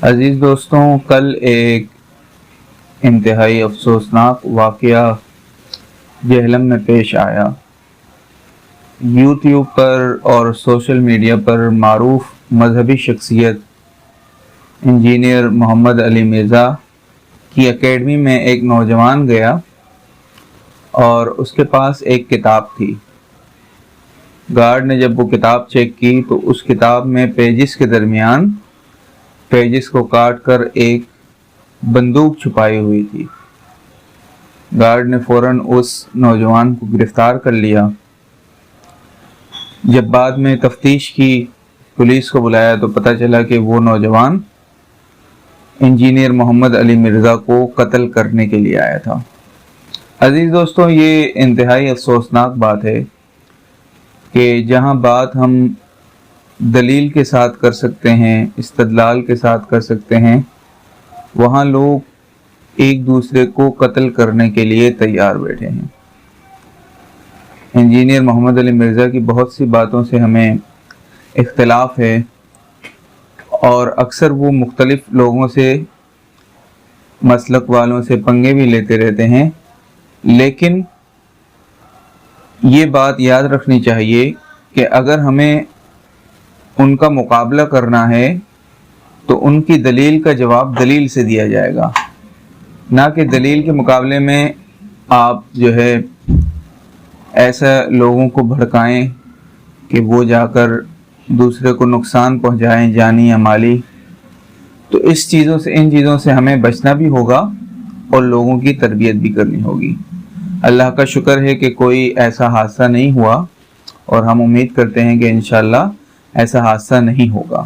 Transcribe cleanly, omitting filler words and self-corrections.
عزیز دوستوں، کل ایک انتہائی افسوسناک واقعہ جہلم میں پیش آیا۔ یوٹیوب پر اور سوشل میڈیا پر معروف مذہبی شخصیت انجینئر محمد علی مرزا کی اکیڈمی میں ایک نوجوان گیا اور اس کے پاس ایک کتاب تھی۔ گارڈ نے جب وہ کتاب چیک کی تو اس کتاب میں پیجز کے درمیان پیجز کو کاٹ کر ایک بندوق چھپائی ہوئی تھی۔ گارڈ نے فوراً اس نوجوان کو گرفتار کر لیا۔ جب بعد میں تفتیش کی، پولیس کو بلایا تو پتہ چلا کہ وہ نوجوان انجینئر محمد علی مرزا کو قتل کرنے کے لیے آیا تھا۔ عزیز دوستوں، یہ انتہائی افسوسناک بات ہے کہ جہاں بات ہم دلیل کے ساتھ کر سکتے ہیں، استدلال کے ساتھ کر سکتے ہیں، وہاں لوگ ایک دوسرے کو قتل کرنے کے لیے تیار بیٹھے ہیں۔ انجینئر محمد علی مرزا کی بہت سی باتوں سے ہمیں اختلاف ہے اور اکثر وہ مختلف لوگوں سے، مسلک والوں سے پنگے بھی لیتے رہتے ہیں، لیکن یہ بات یاد رکھنی چاہیے کہ اگر ہمیں ان کا مقابلہ کرنا ہے تو ان کی دلیل کا جواب دلیل سے دیا جائے گا، نہ کہ دلیل کے مقابلے میں آپ ایسا لوگوں کو بھڑکائیں کہ وہ جا کر دوسرے کو نقصان پہنچائیں، جانی یا مالی۔ تو ان چیزوں سے ہمیں بچنا بھی ہوگا اور لوگوں کی تربیت بھی کرنی ہوگی۔ اللہ کا شکر ہے کہ کوئی ایسا حادثہ نہیں ہوا اور ہم امید کرتے ہیں کہ انشاءاللہ ایسا حادثہ نہیں ہوگا۔